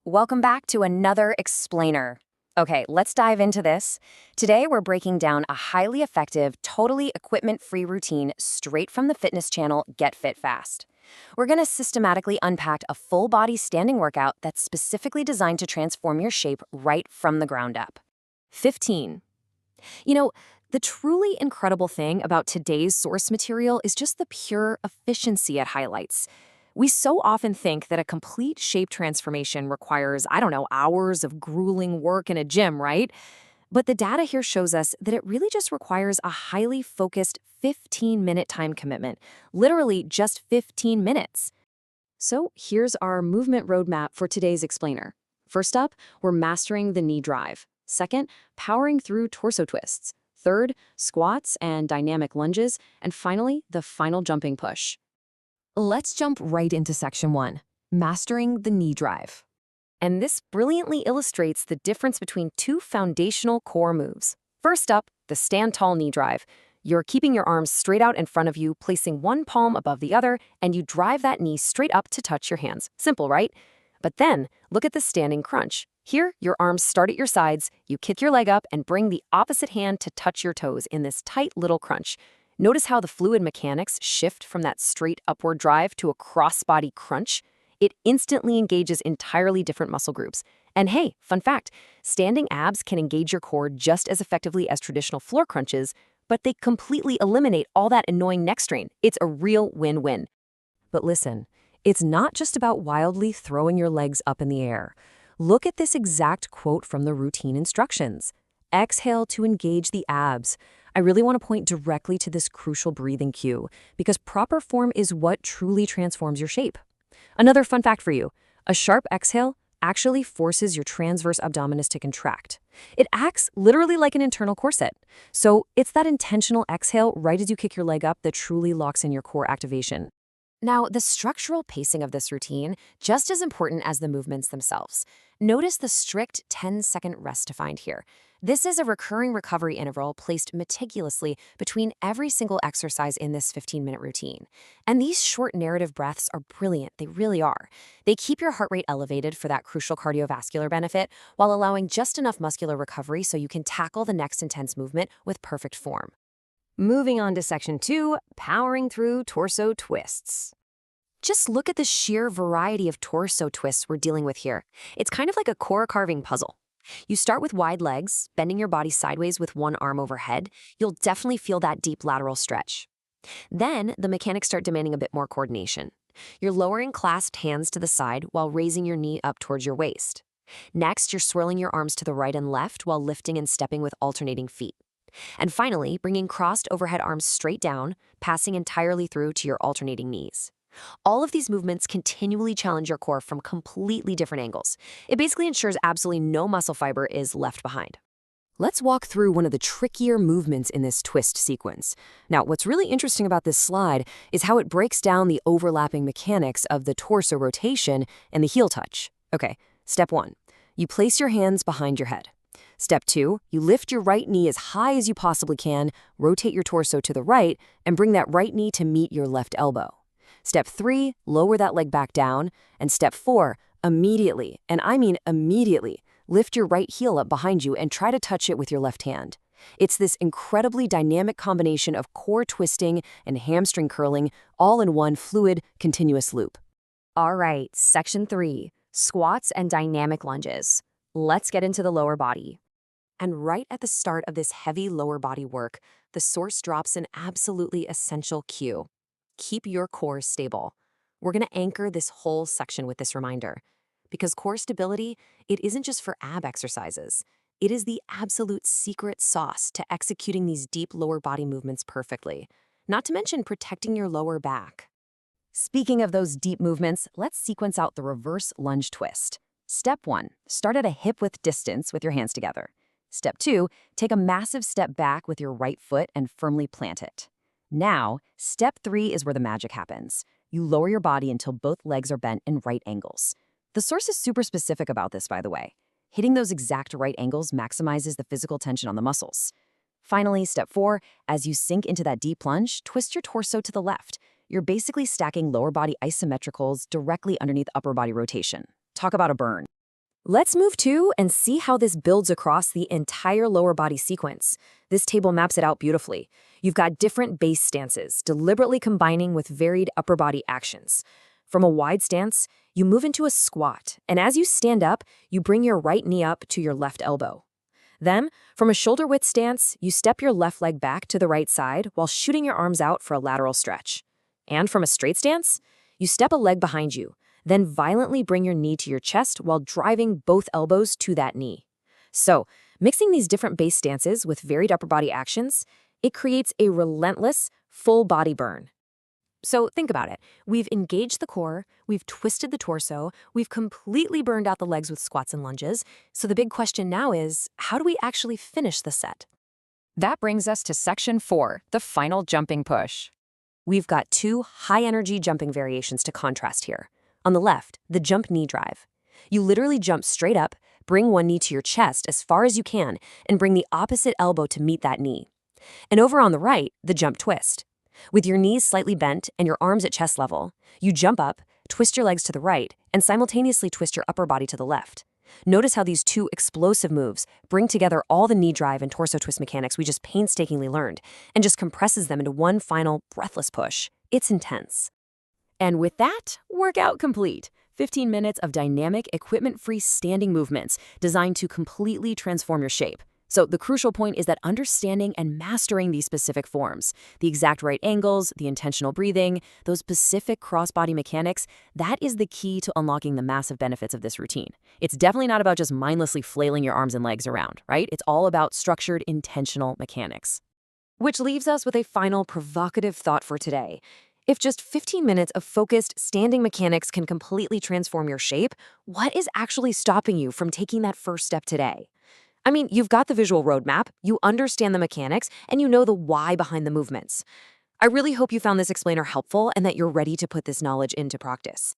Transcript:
Welcome back to another explainer. Okay, let's dive into this. Today, we're breaking down a highly effective, totally equipment-free routine straight from the fitness channel, Get Fit Fast. We're going to systematically unpack a full-body standing workout that's specifically designed to transform your shape right from the ground up. 15. You know, the truly incredible thing about today's source material is just the pure efficiency it highlights. We so often think that a complete shape transformation requires, hours of grueling work in a gym, right? But the data here shows us that it really just requires a highly focused 15-minute time commitment, literally just 15 minutes. So here's our movement roadmap for today's explainer. First up, we're mastering the knee drive. Second, powering through torso twists. Third, squats and dynamic lunges. And finally, the final jumping push. Let's jump right into section 1, mastering the knee drive. And this brilliantly illustrates the difference between two foundational core moves. First up, the stand tall knee drive. You're keeping your arms straight out in front of you, placing one palm above the other, and you drive that knee straight up to touch your hands. Simple, right? But then, look at the standing crunch. Here, your arms start at your sides, you kick your leg up and bring the opposite hand to touch your toes in this tight little crunch. Notice how the fluid mechanics shift from that straight upward drive to a cross-body crunch? It instantly engages entirely different muscle groups. And hey, fun fact, standing abs can engage your core just as effectively as traditional floor crunches, but they completely eliminate all that annoying neck strain. It's a real win-win. But listen, it's not just about wildly throwing your legs up in the air. Look at this exact quote from the routine instructions. Exhale to engage the abs. I really want to point directly to this crucial breathing cue because proper form is what truly transforms your shape. Another fun fact for you, a sharp exhale actually forces your transverse abdominis to contract. It acts literally like an internal corset. So it's that intentional exhale right as you kick your leg up that truly locks in your core activation. Now, the structural pacing of this routine, just as important as the movements themselves. Notice the strict 10-second rest defined here. This is a recurring recovery interval placed meticulously between every single exercise in this 15-minute routine. And these short narrative breaths are brilliant, they really are. They keep your heart rate elevated for that crucial cardiovascular benefit while allowing just enough muscular recovery so you can tackle the next intense movement with perfect form. Moving on to section 2, powering through torso twists. Just look at the sheer variety of torso twists we're dealing with here. It's kind of like a core carving puzzle. You start with wide legs, bending your body sideways with one arm overhead. You'll definitely feel that deep lateral stretch. Then, the mechanics start demanding a bit more coordination. You're lowering clasped hands to the side while raising your knee up towards your waist. Next, you're swirling your arms to the right and left while lifting and stepping with alternating feet. And finally, bringing crossed overhead arms straight down, passing entirely through to your alternating knees. All of these movements continually challenge your core from completely different angles. It basically ensures absolutely no muscle fiber is left behind. Let's walk through one of the trickier movements in this twist sequence. Now, what's really interesting about this slide is how it breaks down the overlapping mechanics of the torso rotation and the heel touch. Okay, step 1. You place your hands behind your head. Step 2, you lift your right knee as high as you possibly can, rotate your torso to the right, and bring that right knee to meet your left elbow. Step 3, lower that leg back down. And step 4, immediately, and I mean immediately, lift your right heel up behind you and try to touch it with your left hand. It's this incredibly dynamic combination of core twisting and hamstring curling all in one fluid, continuous loop. All right, section 3, squats and dynamic lunges. Let's get into the lower body. And right at the start of this heavy lower body work, the source drops an absolutely essential cue. Keep your core stable. We're going to anchor this whole section with this reminder. Because core stability, it isn't just for ab exercises. It is the absolute secret sauce to executing these deep lower body movements perfectly. Not to mention protecting your lower back. Speaking of those deep movements, let's sequence out the reverse lunge twist. Step 1, start at a hip-width distance with your hands together. Step 2, take a massive step back with your right foot and firmly plant it. Now, step 3 is where the magic happens. You lower your body until both legs are bent in right angles. The source is super specific about this, by the way. Hitting those exact right angles maximizes the physical tension on the muscles. Finally, step 4, as you sink into that deep plunge, twist your torso to the left. You're basically stacking lower body isometricals directly underneath upper body rotation. Talk about a burn. Let's move to and see how this builds across the entire lower body sequence. This table maps it out beautifully. You've got different base stances, deliberately combining with varied upper body actions. From a wide stance, you move into a squat, and as you stand up, you bring your right knee up to your left elbow. Then, from a shoulder-width stance, you step your left leg back to the right side while shooting your arms out for a lateral stretch. And from a straight stance, you step a leg behind you, then violently bring your knee to your chest while driving both elbows to that knee. So, mixing these different base stances with varied upper body actions, it creates a relentless, full body burn. So think about it. We've engaged the core, we've twisted the torso, we've completely burned out the legs with squats and lunges. So the big question now is, how do we actually finish the set? That brings us to section 4, the final jumping push. We've got 2 high-energy jumping variations to contrast here. On the left, the jump knee drive. You literally jump straight up, bring one knee to your chest as far as you can, and bring the opposite elbow to meet that knee. And over on the right, the jump twist. With your knees slightly bent and your arms at chest level, you jump up, twist your legs to the right, and simultaneously twist your upper body to the left. Notice how these 2 explosive moves bring together all the knee drive and torso twist mechanics we just painstakingly learned, and just compresses them into one final, breathless push. It's intense. And with that, workout complete. 15 minutes of dynamic, equipment-free standing movements designed to completely transform your shape. So the crucial point is that understanding and mastering these specific forms, the exact right angles, the intentional breathing, those specific cross-body mechanics, that is the key to unlocking the massive benefits of this routine. It's definitely not about just mindlessly flailing your arms and legs around, right? It's all about structured, intentional mechanics. Which leaves us with a final provocative thought for today. If just 15 minutes of focused standing mechanics can completely transform your shape, what is actually stopping you from taking that first step today? I mean, you've got the visual roadmap, you understand the mechanics, and you know the why behind the movements. I really hope you found this explainer helpful and that you're ready to put this knowledge into practice.